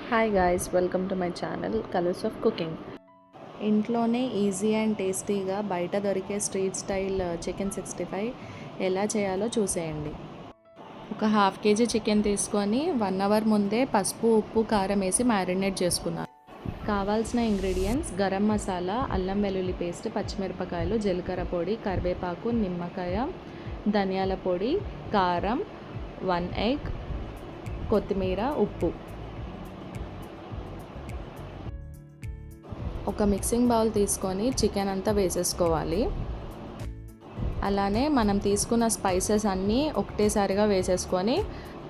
Hi guys, welcome to my channel colours of cooking. ఇంట్లోనే easy and టేస్టీగా బయట దొరికే స్ట్రీట్ స్టైల్ చికెన్ 65 ఎలా చేయాలో చూసేయండి. ఒక హాఫ్ కేజీ చికెన్ తీసుకొని 1 అవర్ ముందే పసుపు, ఉప్పు, కారం వేసి మ్యారినేట్ చేసుకున్నాను. కావాల్సిన ఇంగ్రీడియంట్స్: గరం మసాలా, అల్లం వెల్లుల్లి పేస్ట్, పచ్చిమిరపకాయలు, జీలకర్ర పొడి, కరివేపాకు, నిమ్మకాయ, ధనియాల పొడి, కారం, 1 ఎగ్, కొత్తిమీర, ఉప్పు. ఒక మిక్సింగ్ బౌల్ తీసుకొని చికెన్ అంతా వేసేసుకోవాలి. అలానే మనం తీసుకున్న స్పైసెస్ అన్నీ ఒకటేసారిగా వేసేసుకొని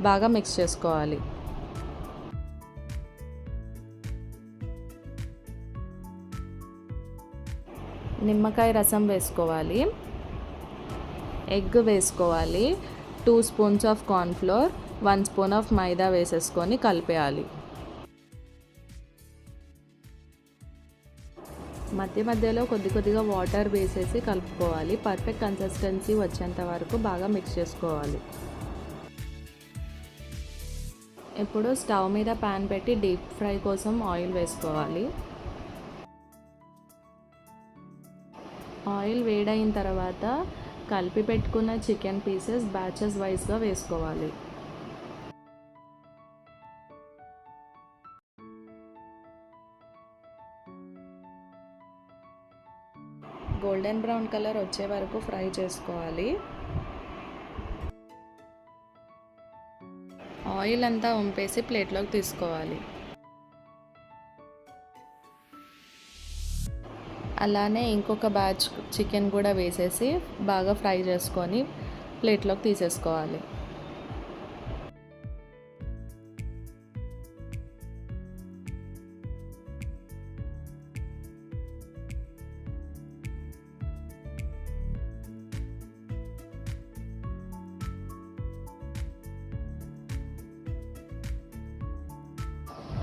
బాగా మిక్స్ చేసుకోవాలి. నిమ్మకాయ రసం వేసుకోవాలి. ఎగ్ వేసుకోవాలి. 2 spoons of cornflour, 1 spoon of maida వేసేసుకొని కలిపేయాలి. మధ్య మధ్యలో కొద్దిగా వాటర్ వేసేసి కలుపుకోవాలి. పర్ఫెక్ట్ కన్సిస్టెన్సీ వచ్చేంత వరకు బాగా మిక్స్ చేసుకోవాలి. ఇప్పుడు స్టవ్ మీద ప్యాన్ పెట్టి డీప్ ఫ్రై కోసం ఆయిల్ వేసుకోవాలి. ఆయిల్ వేడైన తర్వాత కలిపి పెట్టుకున్న చికెన్ పీసెస్ బ్యాచెస్ వైజ్గా వేసుకోవాలి. గోల్డెన్ బ్రౌన్ కలర్ వచ్చే వరకు ఫ్రై చేసుకోవాలి. ఆయిల్ అంతా వంపేసి ప్లేట్లోకి తీసుకోవాలి. అలానే ఇంకొక బ్యాచ్ చికెన్ కూడా వేసేసి బాగా ఫ్రై చేసుకొని ప్లేట్లోకి తీసేసుకోవాలి.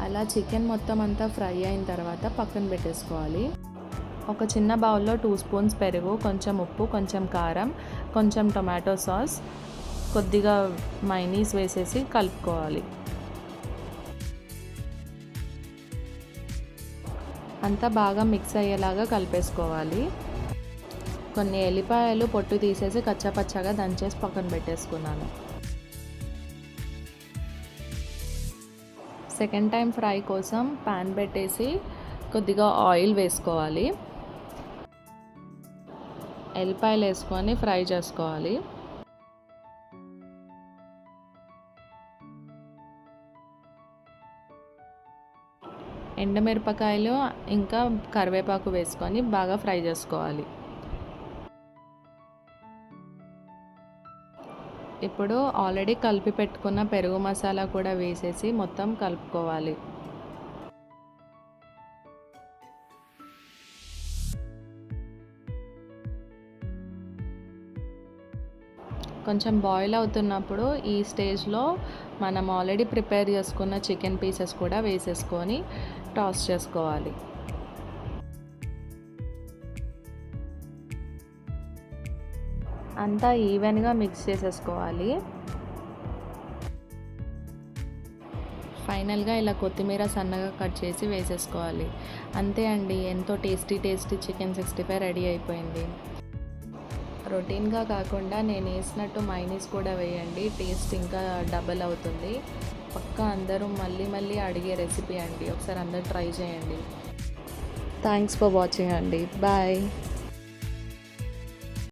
అలా చికెన్ మొత్తం అంతా ఫ్రై అయిన తర్వాత పక్కన పెట్టేసుకోవాలి. ఒక చిన్న బౌల్లో 2 స్పూన్స్ పెరుగు, కొంచెం ఉప్పు, కొంచెం కారం, కొంచెం టొమాటో సాస్, కొద్దిగా మైనీస్ వేసేసి కలుపుకోవాలి. అంతా బాగా మిక్స్ అయ్యేలాగా కలిపేసుకోవాలి. కొన్ని ఎల్లిపాయలు పొట్టు తీసేసి కచ్చాపచ్చాగా దంచేసి పక్కన పెట్టేసుకున్నాను. సెకండ్ టైం ఫ్రై కోసం ప్యాన్ పెట్టేసి కొద్దిగా ఆయిల్ వేసుకోవాలి. ఎల్లిపాయలు వేసుకొని ఫ్రై చేసుకోవాలి. ఎండుమిరపకాయలు ఇంకా కరివేపాకు వేసుకొని బాగా ఫ్రై చేసుకోవాలి. ఇప్పుడు ఆల్రెడీ కలిపి పెట్టుకున్న పెరుగు మసాలా కూడా వేసేసి మొత్తం కలుపుకోవాలి. కొంచెం బాయిల్ అవుతున్నప్పుడు ఈ స్టేజ్లో మనం ఆల్రెడీ ప్రిపేర్ చేసుకున్న చికెన్ పీసెస్ కూడా వేసేసుకొని టాస్ చేసుకోవాలి. అంతా ఈవెన్గా మిక్స్ చేసేసుకోవాలి. ఫైనల్గా ఇలా కొత్తిమీర సన్నగా కట్ చేసి వేసేసుకోవాలి. అంతే అండి, ఎంతో టేస్టీ చికెన్ 65 రెడీ అయిపోయింది. రొటీన్గా కాకుండా నేను వేసినట్టు మైనీస్ కూడా వేయండి, టేస్ట్ ఇంకా డబల్ అవుతుంది. పక్కా అందరూ మళ్ళీ అడిగే రెసిపీ అండి. ఒకసారి అందరూ ట్రై చేయండి. థ్యాంక్స్ ఫర్ వాచింగ్ అండి. బాయ్.